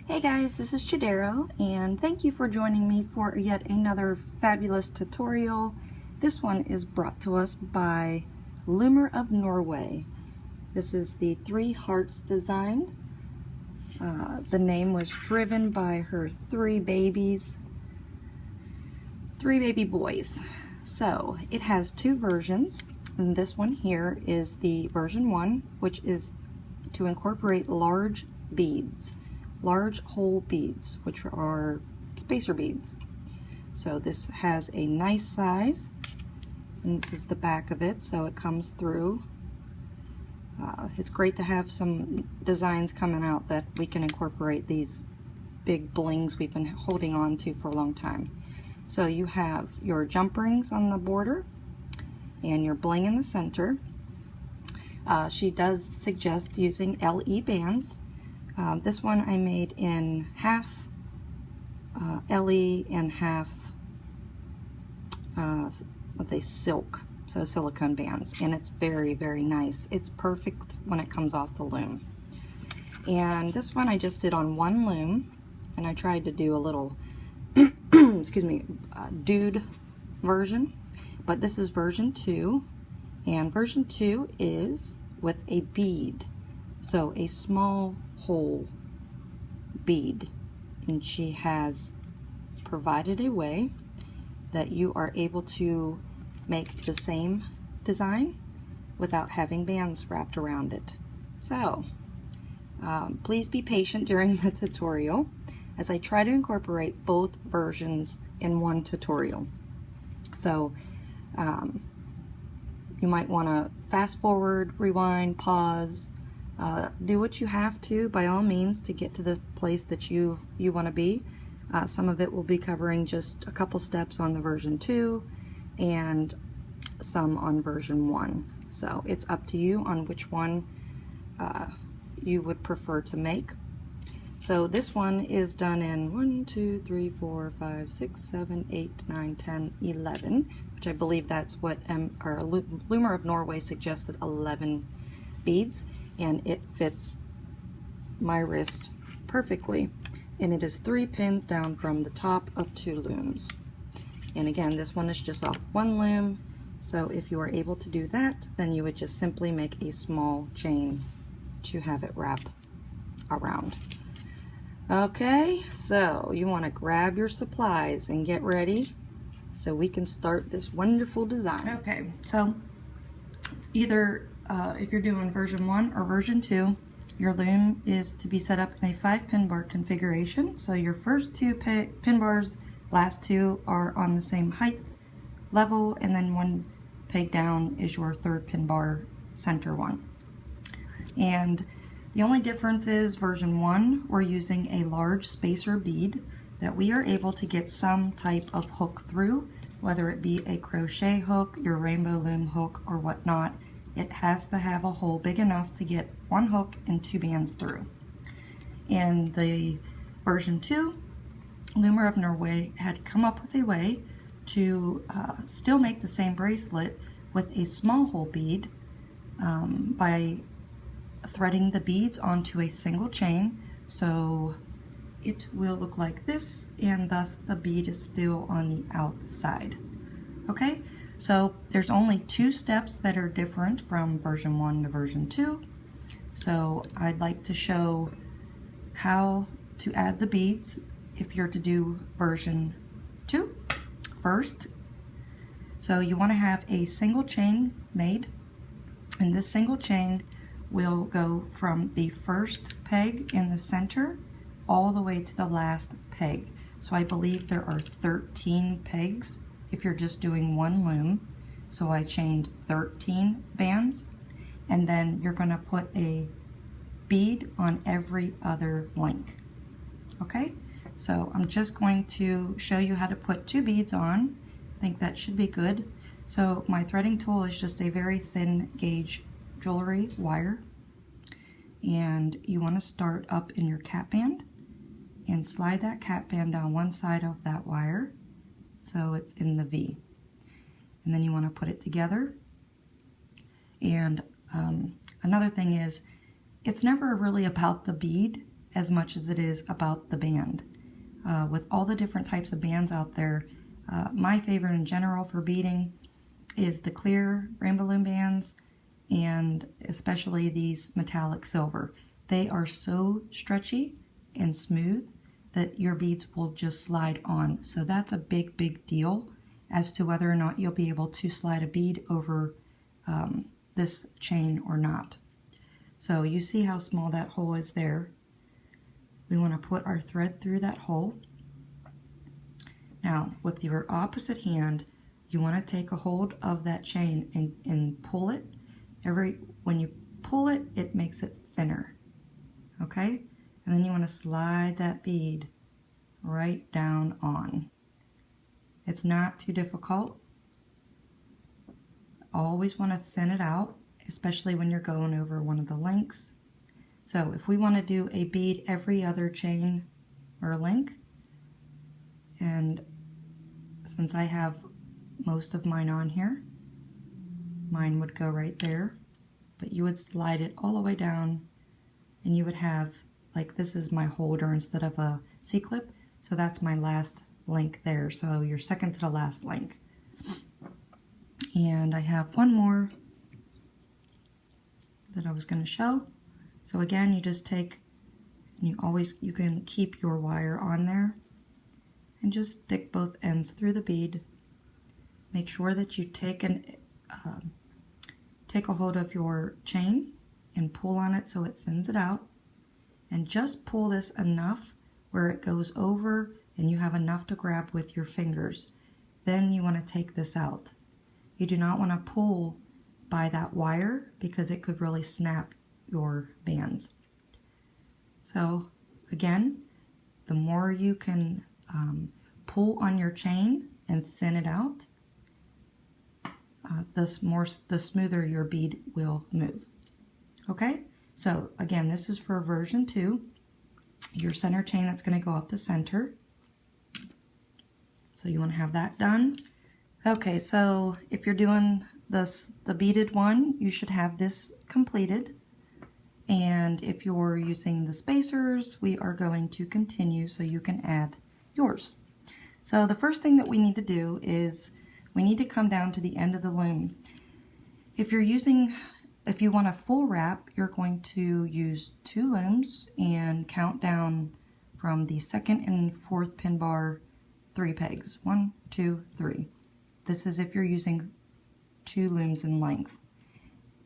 Hey guys, this is Chodaros, and thank you for joining me for yet another fabulous tutorial. This one is brought to us by Loomer of Norway. This is the 3 hearts design. The name was driven by her 3 baby boys. So it has 2 versions, and this one here is the version 1, which is to incorporate large beads. Large hole beads, which are spacer beads. So this has a nice size, and this is the back of it, so it comes through. It's great to have some designs coming out that we can incorporate these big blings we've been holding on to for a long time. So you have your jump rings on the border and your bling in the center. She does suggest using LE bands. This one I made in half LE and half silk, so silicone bands, and it's very, very nice. It's perfect when it comes off the loom. And this one I just did on 1 loom, and I tried to do a little excuse me, dude version, but this is version 2, and version 2 is with a bead, so a small hole bead, and she has provided a way that you are able to make the same design without having bands wrapped around it. So please be patient during the tutorial as I try to incorporate both versions in one tutorial. So you might want to fast forward, rewind, pause, do what you have to, by all means, to get to the place that you want to be. Some of it will be covering just a couple steps on the version 2 and some on version 1. So it's up to you on which one you would prefer to make. So this one is done in 1, 2, 3, 4, 5, 6, 7, 8, 9, 10, 11, which I believe that's what our Loomer of Norway suggested, 11 beads. And it fits my wrist perfectly, and it is 3 pins down from the top of 2 looms. And again, this one is just off 1 loom, so if you are able to do that, then you would just simply make a small chain to have it wrap around. Okay, so you want to grab your supplies and get ready so we can start this wonderful design. Okay, so either if you're doing version 1 or version 2, your loom is to be set up in a 5 pin bar configuration. So your first 2 pin bars, last 2 are on the same height level, and then 1 peg down is your 3rd pin bar center one. And the only difference is version 1, we're using a large spacer bead that we are able to get some type of hook through, whether it be a crochet hook, your rainbow loom hook, or whatnot. It has to have a hole big enough to get 1 hook and 2 bands through. In the version 2, Loomer of Norway had come up with a way to still make the same bracelet with a small hole bead by threading the beads onto a single chain, so it will look like this, and thus the bead is still on the outside. Okay? So there's only 2 steps that are different from version 1 to version 2. So I'd like to show how to add the beads if you're to do version 2 first. So you want to have a single chain made, and this single chain will go from the first peg in the center all the way to the last peg. So I believe there are 13 pegs if you're just doing 1 loom. So I chained 13 bands, and then you're going to put a bead on every other link. Okay, so I'm just going to show you how to put 2 beads on. I think that should be good. So my threading tool is just a very thin gauge jewelry wire, and you want to start up in your cap band and slide that cap band down one side of that wire so it's in the V, and then you want to put it together. And another thing is, it's never really about the bead as much as it is about the band. With all the different types of bands out there, my favorite in general for beading is the clear rainbow loom bands, and especially these metallic silver. They are so stretchy and smooth that your beads will just slide on. So that's a big deal as to whether or not you'll be able to slide a bead over this chain or not. So you see how small that hole is there. We want to put our thread through that hole. Now with your opposite hand, you want to take a hold of that chain and pull it. When you pull it, it makes it thinner. Okay? And then you want to slide that bead right down on. It's not too difficult. Always want to thin it out, especially when you're going over one of the links. So if we want to do a bead every other chain or link, and since I have most of mine on here, mine would go right there, but you would slide it all the way down, and you would have, like, this is my holder instead of a C-clip, so that's my last link there, so you're second to the last link. And I have one more that I was going to show. So again, you just take, and you can keep your wire on there and just stick both ends through the bead. Make sure that you take a hold of your chain and pull on it so it thins it out, and just pull this enough where it goes over and you have enough to grab with your fingers. Then you want to take this out. You do not want to pull by that wire because it could really snap your bands. So again, the more you can pull on your chain and thin it out, the smoother your bead will move. Okay, so again, this is for version 2. Your center chain that's going to go up the center. So you want to have that done. Okay, so if you're doing the beaded one, you should have this completed. And if you're using the spacers, we are going to continue so you can add yours. So the first thing that we need to do is we need to come down to the end of the loom. If you want a full wrap, you're going to use 2 looms and count down from the 2nd and 4th pin bar 3 pegs. 1, 2, 3. This is if you're using 2 looms in length.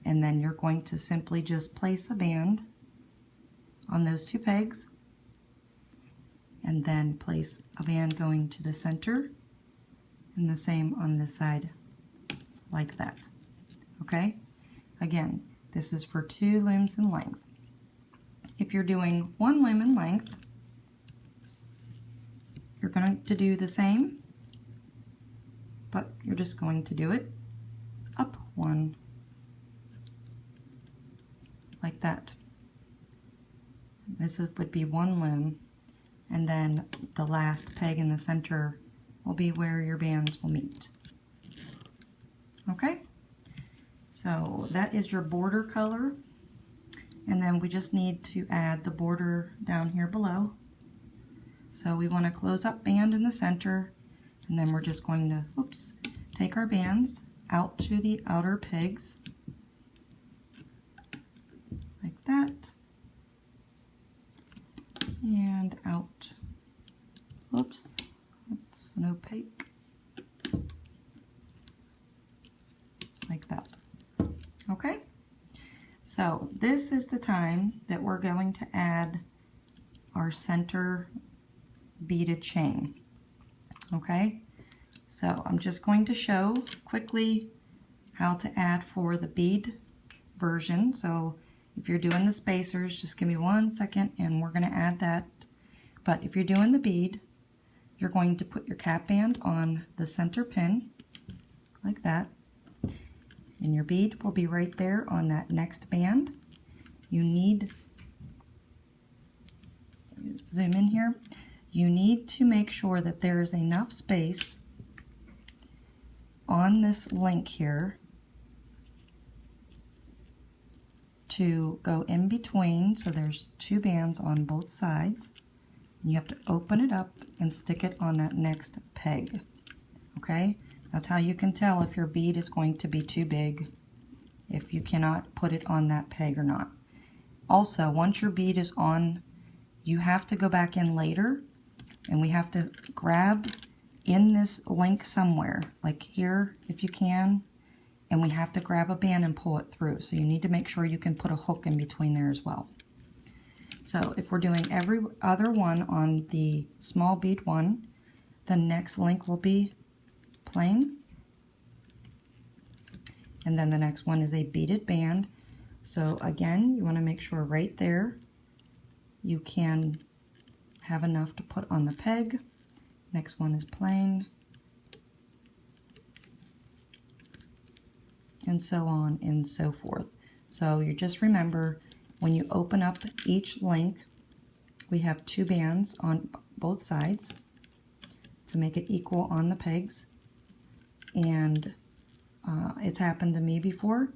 And then you're going to simply just place a band on those 2 pegs, and then place a band going to the center, and the same on this side, like that. Okay? Again, this is for 2 looms in length. If you're doing 1 loom in length, you're going to do the same, but you're just going to do it up 1, like that. This would be 1 loom, and then the last peg in the center will be where your bands will meet. Okay, so that is your border color, and then we just need to add the border down here below. So we want to close up band in the center, and then we're just going to, take our bands out to the outer pegs, like that, and out. Whoops, that's an opaque, like that. Okay, so this is the time that we're going to add our center beaded chain. Okay, so I'm just going to show quickly how to add for the bead version. So if you're doing the spacers, just give me 1 second and we're going to add that. But if you're doing the bead, you're going to put your cap band on the center pin, like that. And your bead will be right there on that next band. You need, zoom in here, you need to make sure that there is enough space on this link here to go in between, so there's 2 bands on both sides. You have to open it up and stick it on that next peg. Okay? That's how you can tell if your bead is going to be too big, if you cannot put it on that peg or not. Also, once your bead is on, you have to go back in later, and we have to grab in this link somewhere, like here if you can, and we have to grab a band and pull it through. So you need to make sure you can put a hook in between there as well. So if we're doing every other one on the small bead one, the next link will be plain, and then the next one is a beaded band. So again, you want to make sure right there you can have enough to put on the peg. Next one is plain, and so on and so forth. So you just remember, when you open up each link, we have 2 bands on both sides to make it equal on the pegs. And it's happened to me before.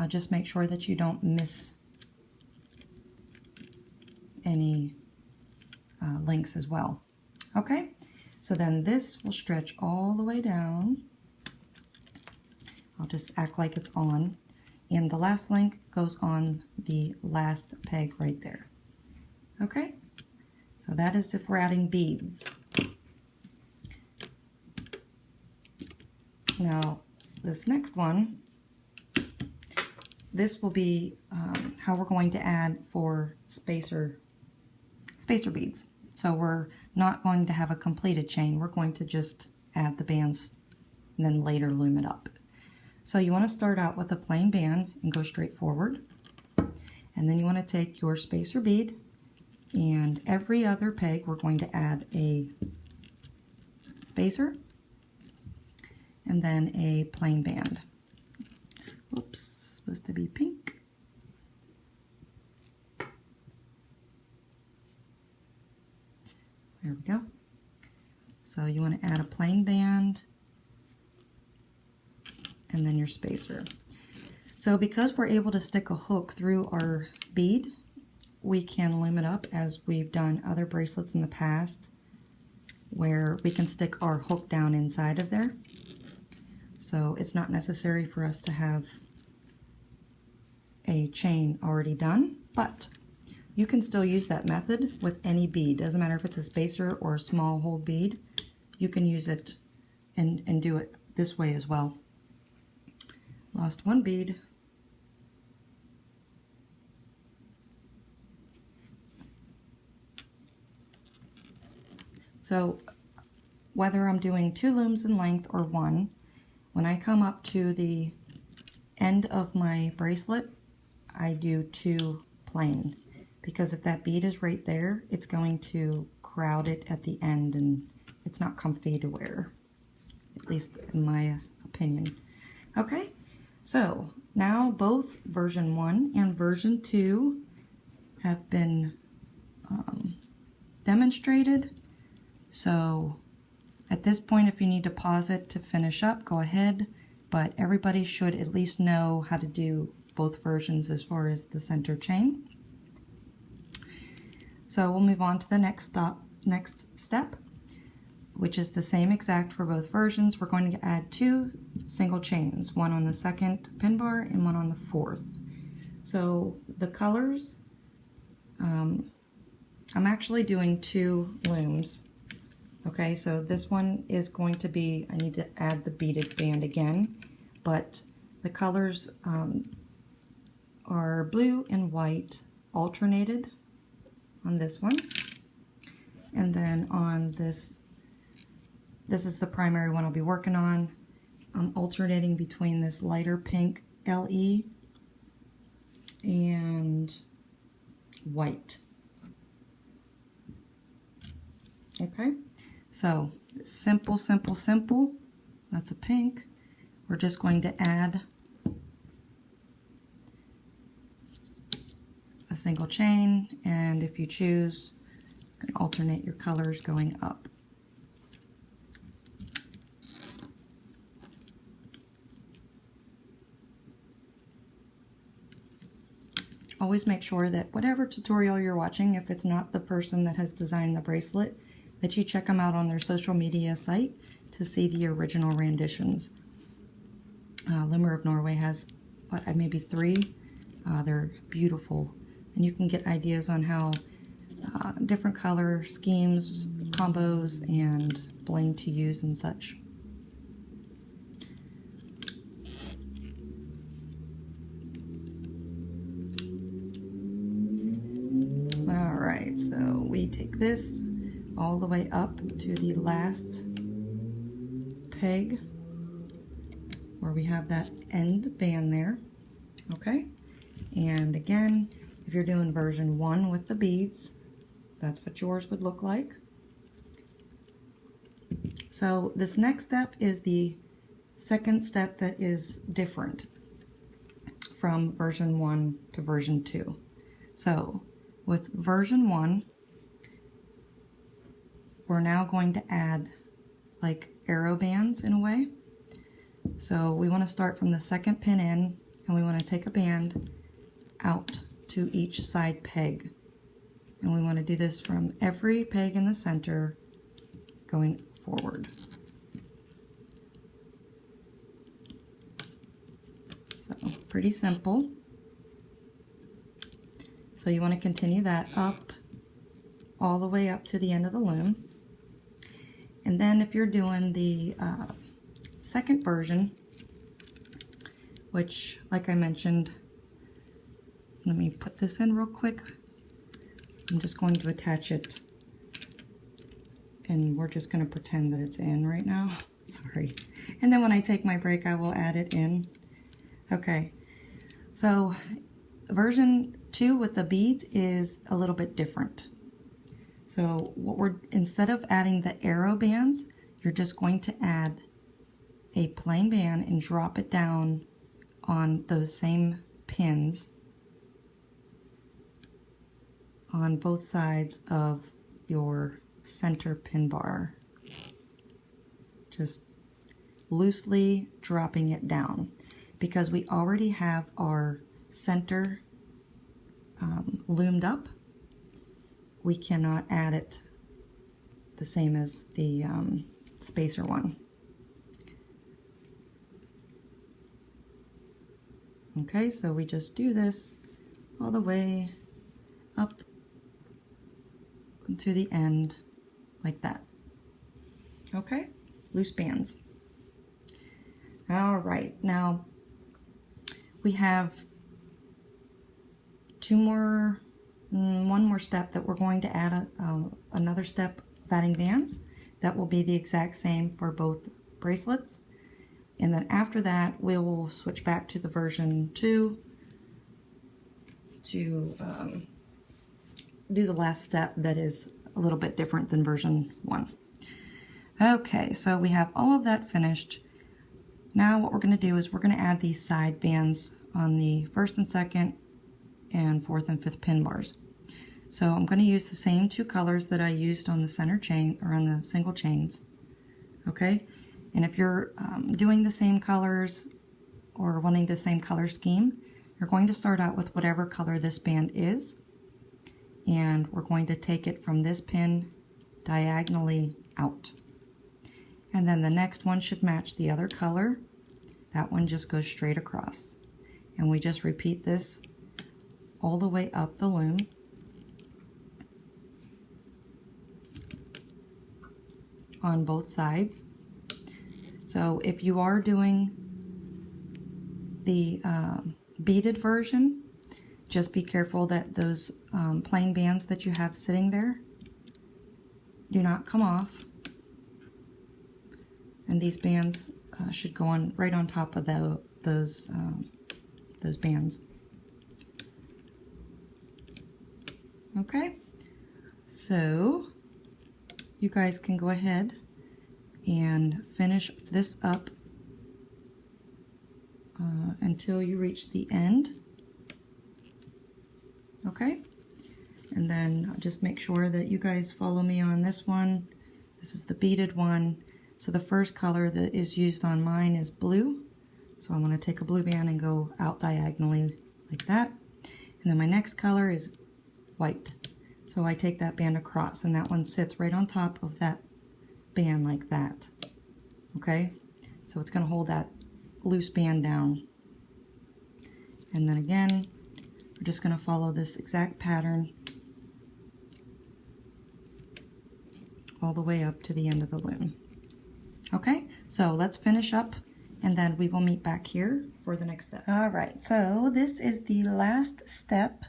Just make sure that you don't miss any links as well. Okay, so then this will stretch all the way down. I'll just act like it's on. And the last link goes on the last peg right there. Okay, so that is if we're adding beads. Now, this next one, this will be how we're going to add for spacer beads. So we're not going to have a completed chain. We're going to just add the bands and then later loom it up. So you want to start out with a plain band and go straight forward. And then you want to take your spacer bead, and every other peg we're going to add a spacer and then a plain band. Oops, supposed to be pink. There we go. So you want to add a plain band and then your spacer. So because we're able to stick a hook through our bead, we can loom it up as we've done other bracelets in the past, where we can stick our hook down inside of there. So it's not necessary for us to have a chain already done, but you can still use that method with any bead. Doesn't matter if it's a spacer or a small hole bead, you can use it and do it this way as well. Lost one bead. So whether I'm doing 2 looms in length or 1, when I come up to the end of my bracelet, I do 2 plain, because if that bead is right there, it's going to crowd it at the end and it's not comfy to wear, at least in my opinion. Okay, so now both version 1 and version 2 have been demonstrated. So at this point, if you need to pause it to finish up, go ahead, but everybody should at least know how to do both versions as far as the center chain. So we'll move on to the next step, which is the same exact for both versions. We're going to add 2 single chains, one on the second pin bar and one on the fourth. So the colors, I'm actually doing 2 looms. Okay, so this one is going to be, I need to add the beaded band again, but the colors are blue and white alternated on this one. And then on this is the primary one I'll be working on. I'm alternating between this lighter pink LE and white. Okay, so simple, simple, simple. That's a pink. We're just going to add a single chain, and if you choose, you can alternate your colors going up. always make sure that whatever tutorial you're watching, if it's not the person that has designed the bracelet, that you check them out on their social media site to see the original renditions. Loomer of Norway has, what, maybe 3. They're beautiful, and you can get ideas on how different color schemes, combos, and bling to use and such. Alright, so we take this all the way up to the last peg where we have that end band there. Okay, and again, if you're doing version 1 with the beads, that's what yours would look like. So this next step is the second step that is different from version 1 to version 2. So with version 1, we're now going to add like arrow bands in a way. So we want to start from the second pin in, and we want to take a band out to each side peg. And we want to do this from every peg in the center going forward. So pretty simple. So you want to continue that up all the way up to the end of the loom. And then if you're doing the second version, which, like I mentioned, let me put this in real quick. I'm just going to attach it, and we're just going to pretend that it's in right now. Sorry. And then when I take my break, I will add it in. Okay, so version 2 with the beads is a little bit different. So what we're, instead of adding the arrow bands, you're just going to add a plain band and drop it down on those same pins on both sides of your center pin bar. Just loosely dropping it down, because we already have our center loomed up. We cannot add it the same as the spacer one. Okay, so we just do this all the way up to the end like that. Okay, loose bands. All right, now we have one more step that we're going to add another step of adding bands. That will be the exact same for both bracelets. And then after that, we will switch back to the version 2 to do the last step that is a little bit different than version 1. Okay, so we have all of that finished. Now what we're going to do is we're going to add these side bands on the first and second and fourth and fifth pin bars. So I'm going to use the same 2 colors that I used on the center chain, or on the single chains. Okay, and if you're doing the same colors or wanting the same color scheme, you're going to start out with whatever color this band is, and we're going to take it from this pin diagonally out. And then the next one should match the other color. That one just goes straight across. And we just repeat this all the way up the loom. On both sides. So if you are doing the beaded version, just be careful that those plain bands that you have sitting there do not come off. And these bands should go on right on top of those bands. Okay, so you guys can go ahead and finish this up until you reach the end. Okay, and then just make sure that you guys follow me on this one. This is the beaded one. So the first color that is used on mine is blue. So I'm going to take a blue band and go out diagonally like that. And then my next color is white. So I take that band across, and that one sits right on top of that band like that. Okay? So it's going to hold that loose band down. And then again, we're just going to follow this exact pattern all the way up to the end of the loom. Okay, so let's finish up and then we will meet back here for the next step. All right, so this is the last step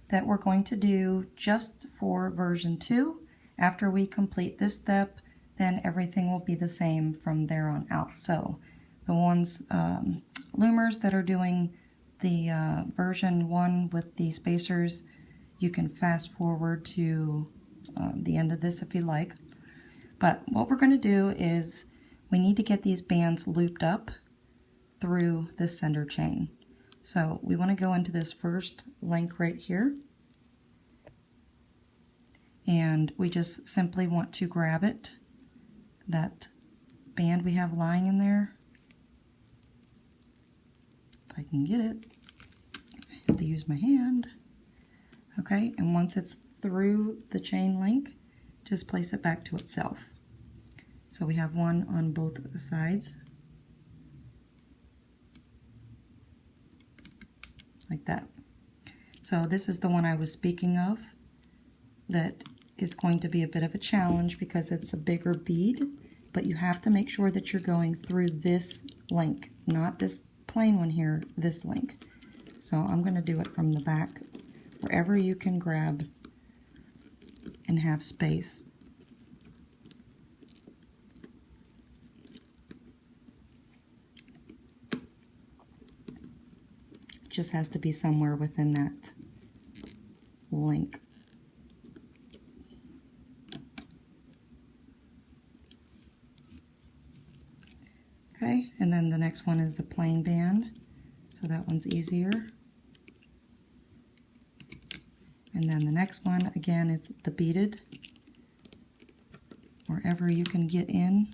that we're going to do just for version 2. After we complete this step, then everything will be the same from there on out. So the ones, loomers that are doing the version 1 with the spacers, you can fast forward to the end of this if you like. But what we're going to do is we need to get these bands looped up through this center chain. So we want to go into this first link right here, and we just simply want to grab it, that band we have lying in there. If I can get it, I have to use my hand. Okay, and once it's through the chain link, just place it back to itself. So we have one on both sides, like that. So this is the one I was speaking of that is going to be a bit of a challenge because it's a bigger bead, but you have to make sure that you're going through this link, not this plain one here, this link. So I'm going to do it from the back, wherever you can grab and have space. Just has to be somewhere within that link. Okay, and then the next one is a plain band, so that one's easier. And then the next one, again, is the beaded, wherever you can get in.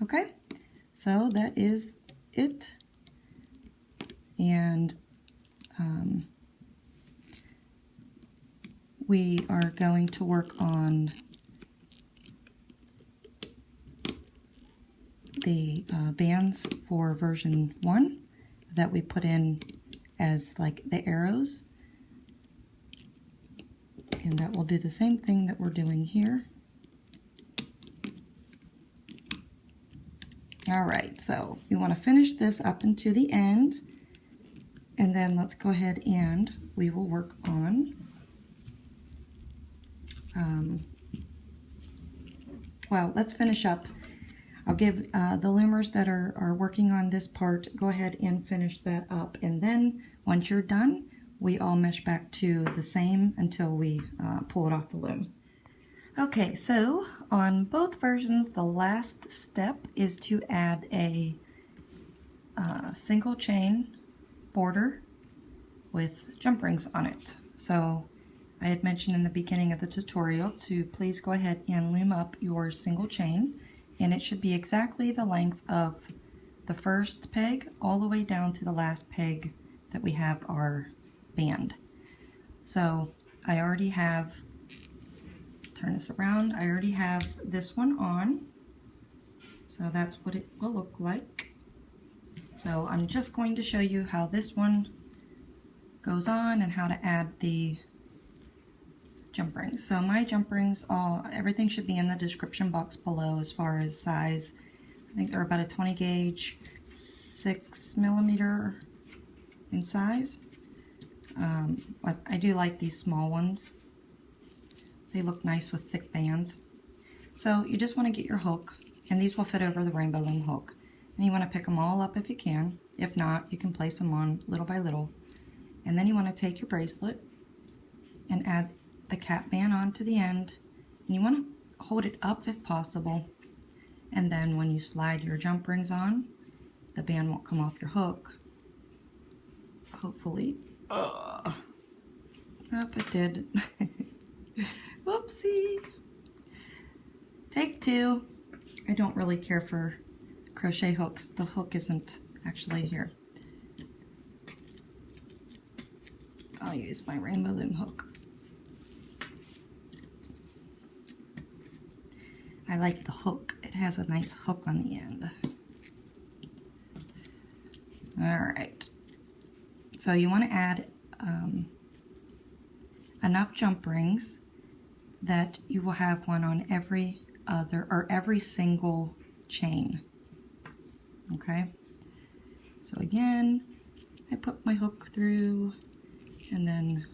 Okay, so that is it. And we are going to work on the bands for version 1 that we put in as like the arrows. And that will do the same thing that we're doing here. All right, so you want to finish this up into the end, and then let's go ahead and we will work on, well, let's finish up. I'll give the loomers that are working on this part, go ahead and finish that up, and then once you're done, we all mesh back to the same until we pull it off the loom. Okay, so on both versions, the last step is to add a single chain border with jump rings on it. So I had mentioned in the beginning of the tutorial to please go ahead and loom up your single chain, and it should be exactly the length of the first peg all the way down to the last peg that we have our band. So I already have, turn this around, I already have this one on, so that's what it will look like. So I'm just going to show you how this one goes on and how to add the jump rings. So my jump rings, everything should be in the description box below as far as size. I think they're about a 20 gauge, 6mm in size. I do like these small ones. They look nice with thick bands. So you just want to get your hook, and these will fit over the rainbow loom hook. And you want to pick them all up if you can. If not, you can place them on little by little. And then you want to take your bracelet and add the cap band onto the end. And you want to hold it up if possible. And then when you slide your jump rings on, the band won't come off your hook. Hopefully. Oh, it did. Whoopsie. Take two. I don't really care for crochet hooks. The hook isn't actually here. I'll use my rainbow loom hook. I like the hook. It has a nice hook on the end. Alright, so you want to add enough jump rings that you will have one on every other or every single chain. Okay, so again, I put my hook through, and then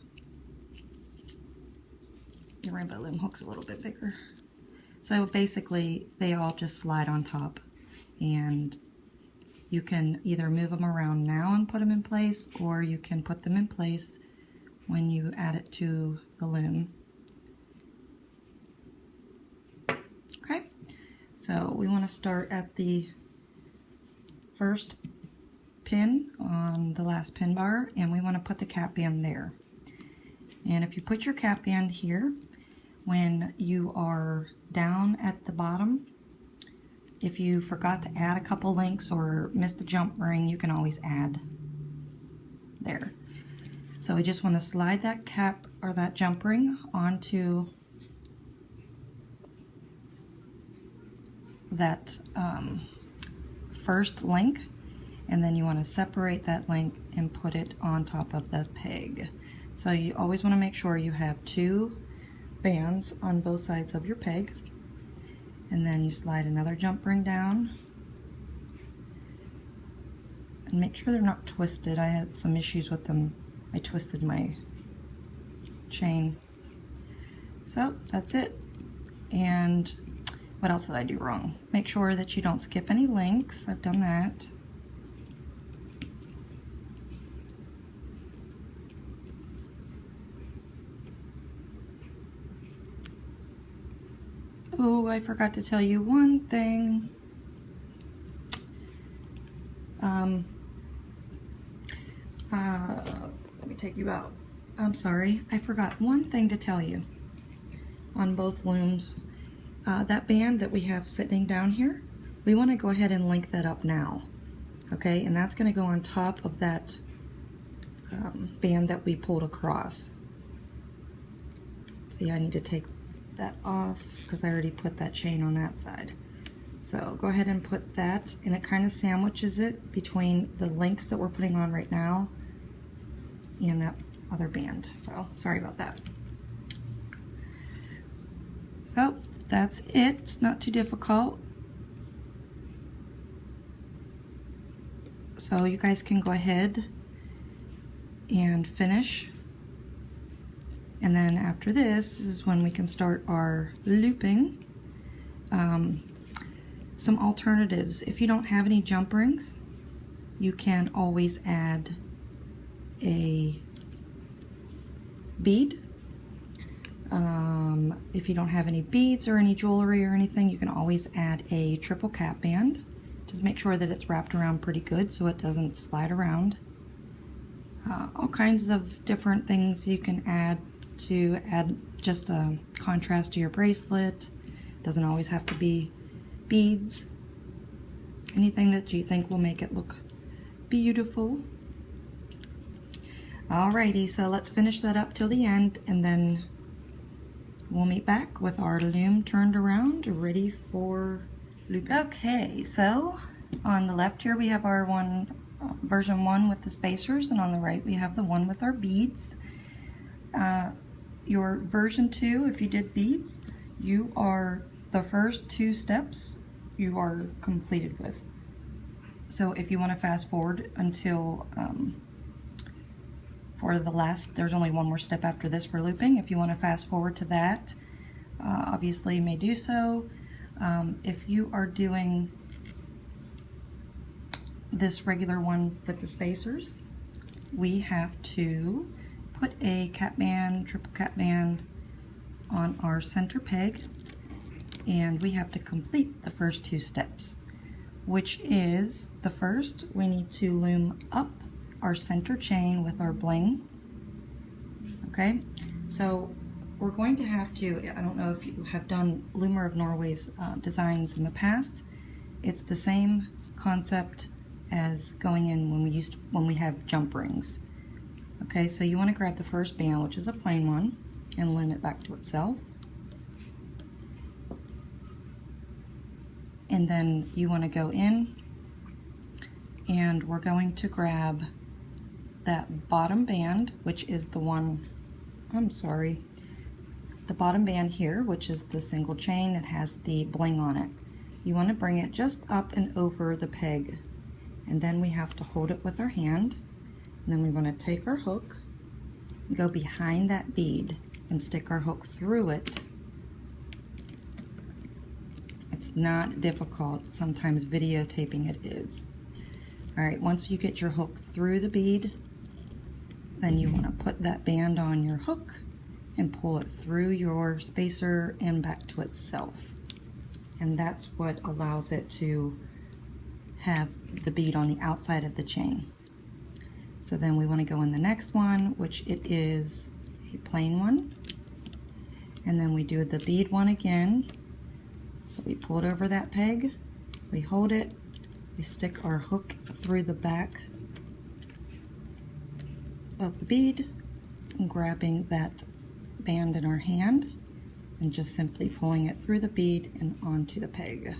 the rainbow loom hook's a little bit bigger. So basically, they all just slide on top, and you can either move them around now and put them in place, or you can put them in place when you add it to the loom. Okay, so we want to start at the first pin on the last pin bar, and we want to put the cap band there. And if you put your cap band here, when you are down at the bottom, if you forgot to add a couple links or missed the jump ring, you can always add there. So we just want to slide that cap or that jump ring onto that first link, and then you want to separate that link and put it on top of the peg. So you always want to make sure you have 2 bands on both sides of your peg. And then you slide another jump ring down. And make sure they're not twisted. I had some issues with them. I twisted my chain. So that's it. And what else did I do wrong? Make sure that you don't skip any links. I've done that. Oh, I forgot to tell you one thing. Let me take you out. I'm sorry, I forgot one thing to tell you on both looms. That band that we have sitting down here, we want to go ahead and link that up now. Okay, and that's going to go on top of that band that we pulled across. See, I need to take that off because I already put that chain on that side. So go ahead and put that, and it kind of sandwiches it between the links that we're putting on right now and that other band. So sorry about that. So that's it. Not too difficult. So you guys can go ahead and finish. And then after this is when we can start our looping. Some alternatives. If you don't have any jump rings, you can always add a bead. If you don't have any beads or any jewelry or anything, you can always add a triple cap band. Just make sure that it's wrapped around pretty good so it doesn't slide around. All kinds of different things you can add to add just a contrast to your bracelet. Doesn't always have to be beads. Anything that you think will make it look beautiful. Alrighty, so let's finish that up till the end, and then we'll meet back with our loom turned around, ready for looping. Okay, so on the left here we have our version 1 with the spacers, and on the right we have the one with our beads. Your version 2, if you did beads, you are the first 2 steps you are completed with. So if you want to fast forward until for the last, there's only one more step after this for looping. If you want to fast forward to that, obviously you may do so. If you are doing this regular one with the spacers, we have to put a cap band, triple cap band on our center peg, and we have to complete the first 2 steps, which is the first, we need to loom up our center chain with our bling. Okay, so we're going to have to, I don't know if you have done Loomer of Norway's designs in the past. It's the same concept as going in when we have jump rings. Okay, so you want to grab the first band, which is a plain one, and loom it back to itself. And then you want to go in, and we're going to grab that bottom band, which is the one, the bottom band here, which is the single chain that has the bling on it. You want to bring it just up and over the peg, and then we have to hold it with our hand, and then we want to take our hook, go behind that bead, and stick our hook through it. It's not difficult. Sometimes videotaping it is. Alright, once you get your hook through the bead, then you want to put that band on your hook and pull it through your spacer and back to itself. And that's what allows it to have the bead on the outside of the chain. So then we want to go in the next one, which it is a plain one. And then we do the bead one again. So we pull it over that peg, we hold it, we stick our hook through the back of the bead, and grabbing that band in our hand and just simply pulling it through the bead and onto the peg.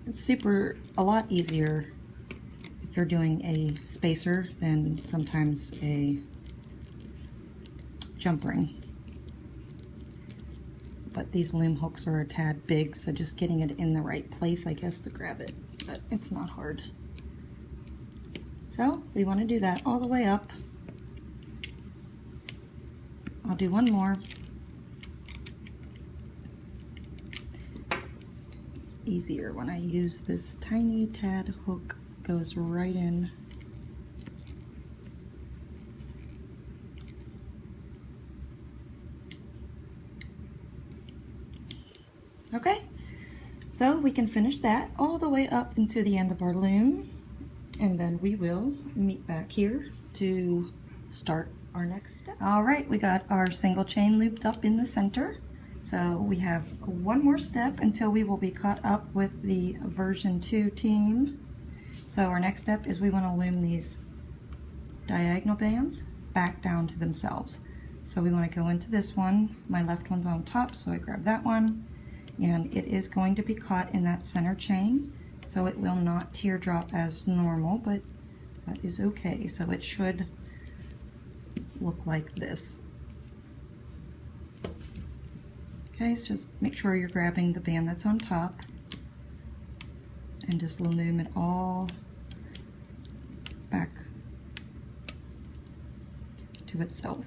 It's a lot easier if you're doing a spacer than sometimes a jump ring. But these loom hooks are a tad big, so just getting it in the right place, I guess, to grab it, but it's not hard. So we want to do that all the way up. I'll do one more. It's easier when I use this tiny tad hook, goes right in. Okay, so we can finish that all the way up into the end of our loom, and then we will meet back here to start our next step. All right, we got our single chain looped up in the center. So we have one more step until we will be caught up with the version 2 team. So our next step is we want to loom these diagonal bands back down to themselves. So we want to go into this one. My left one's on top, so I grab that one. And it is going to be caught in that center chain, so it will not teardrop as normal, but that is okay. So it should look like this. Okay, so just make sure you're grabbing the band that's on top and just loom it all back to itself.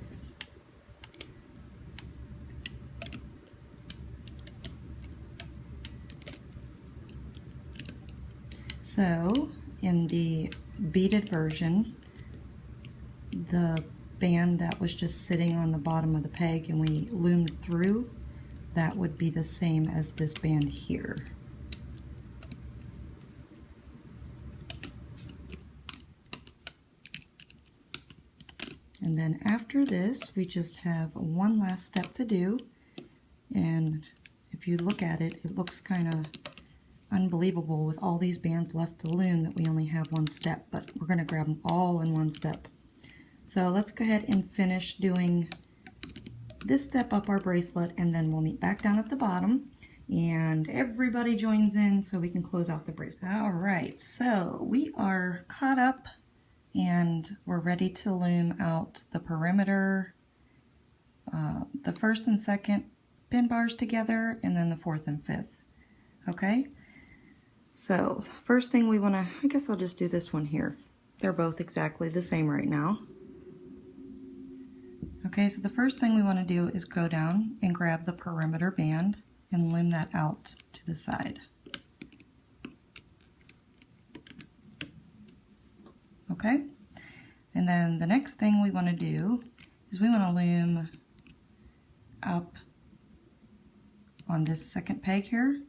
So in the beaded version, the band that was just sitting on the bottom of the peg and we loomed through, that would be the same as this band here. And then after this, we just have one last step to do. And if you look at it, it looks kind of unbelievable with all these bands left to loom that we only have one step, but we're going to grab them all in one step. So let's go ahead and finish doing this step up our bracelet, and then we'll meet back down at the bottom and everybody joins in so we can close out the bracelet. All right, so we are caught up and we're ready to loom out the perimeter, the first and second pin bars together, and then the fourth and fifth. Okay, so first thing we want to, I guess I'll just do this one here. They're both exactly the same right now. Okay, so the first thing we want to do is go down and grab the perimeter band and loom that out to the side. Okay, and then the next thing we want to do is we want to loom up on this second peg here,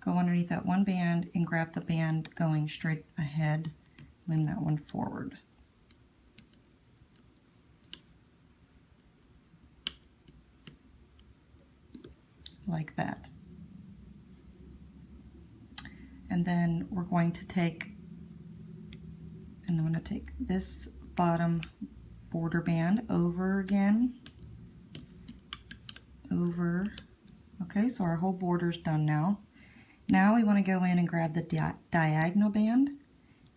go underneath that one band and grab the band going straight ahead, loom that one forward. Like that. And then we're going to take, and I'm going to take this bottom border band over again, over. Okay, so our whole border's done now. Now we want to go in and grab the diagonal band,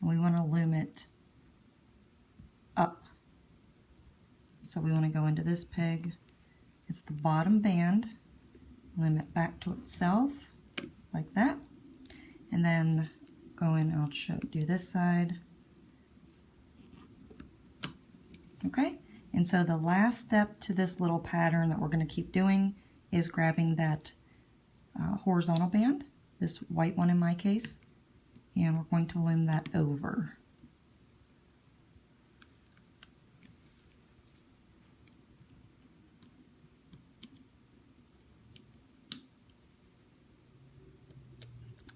and we want to loom it up. So we want to go into this peg. It's the bottom band, loom it back to itself, like that. And then go in, I'll do this side. Okay, and so the last step to this little pattern that we're going to keep doing is grabbing that horizontal band, this white one in my case, and we're going to loom that over.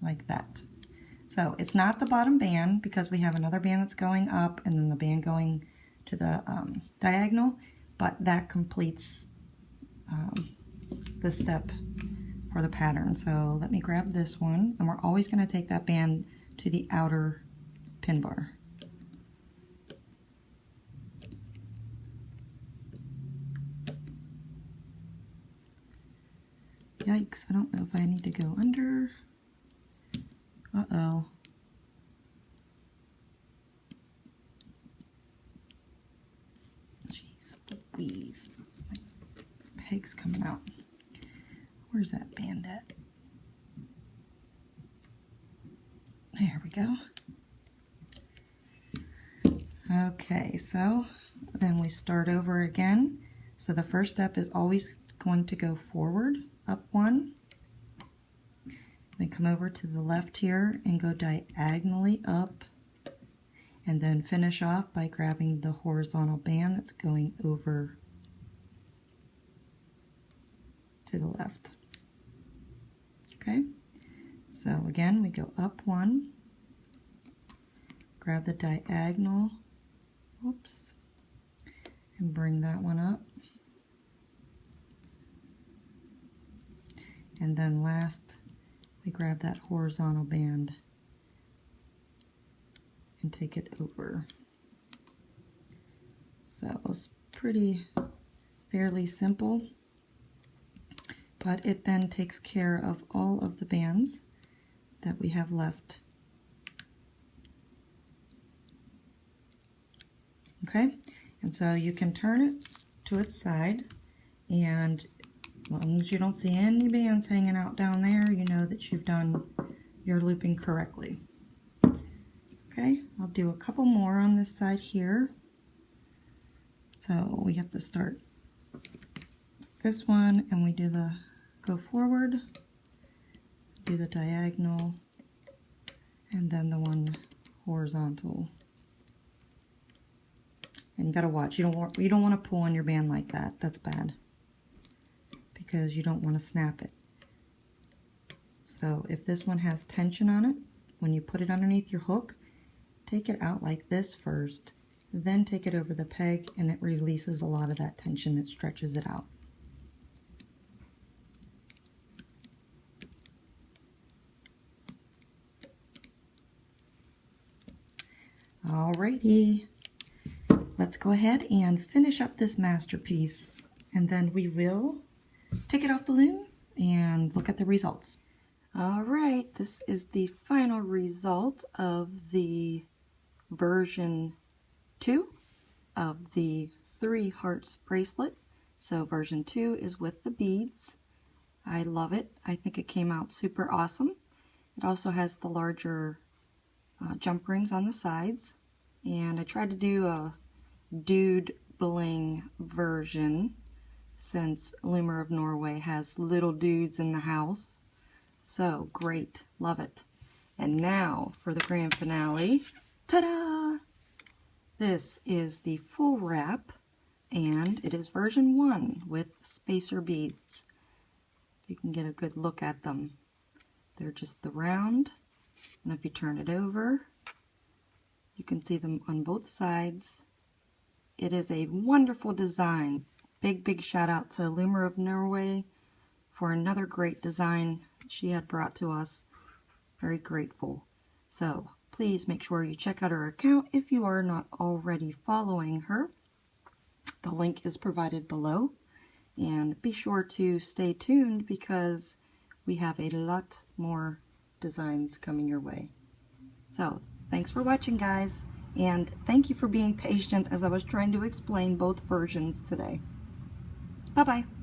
Like that. So it's not the bottom band because we have another band that's going up and then the band going to the diagonal, but that completes the step for the pattern. So let me grab this one, and we're always going to take that band to the outer pin bar. Yikes, I don't know if I need to go under. Uh-oh. Jeez Louise. My peg's coming out. Where's that band at? There we go. Okay, so then we start over again. So the first step is always going to go forward, up one. Then come over to the left here and go diagonally up, and then finish off by grabbing the horizontal band that's going over to the left. Okay, so again we go up one, grab the diagonal, oops, and bring that one up, and then last we grab that horizontal band and take it over. So it's fairly simple, but it then takes care of all of the bands that we have left. Okay, and so you can turn it to its side, and as long as you don't see any bands hanging out down there, you know that you've done your looping correctly. Okay, I'll do a couple more on this side here. So we have to start this one, and we do the go forward, do the diagonal, and then the one horizontal. And you gotta watch, you don't want to pull on your band like that. That's bad, because you don't want to snap it. So if this one has tension on it, when you put it underneath your hook, take it out like this first, then take it over the peg, and it releases a lot of that tension. It stretches it out. Alrighty, let's go ahead and finish up this masterpiece, and then we will take it off the loom and look at the results. Alright, this is the final result of the version 2 of the 3 hearts bracelet. So version 2 is with the beads. I love it. I think it came out super awesome. It also has the larger jump rings on the sides, and I tried to do a dude bling version since Loomer of Norway has little dudes in the house. So great, love it. And now for the grand finale. Ta-da! This is the full wrap, and it is version 1 with spacer beads. You can get a good look at them. They're just the round, and if you turn it over, you can see them on both sides. It is a wonderful design. Big shout out to Loomer of Norway for another great design she had brought to us. Very grateful. So please make sure you check out her account if you are not already following her. The link is provided below, and be sure to stay tuned because we have a lot more designs coming your way. So thanks for watching, guys, and thank you for being patient as I was trying to explain both versions today. Bye bye.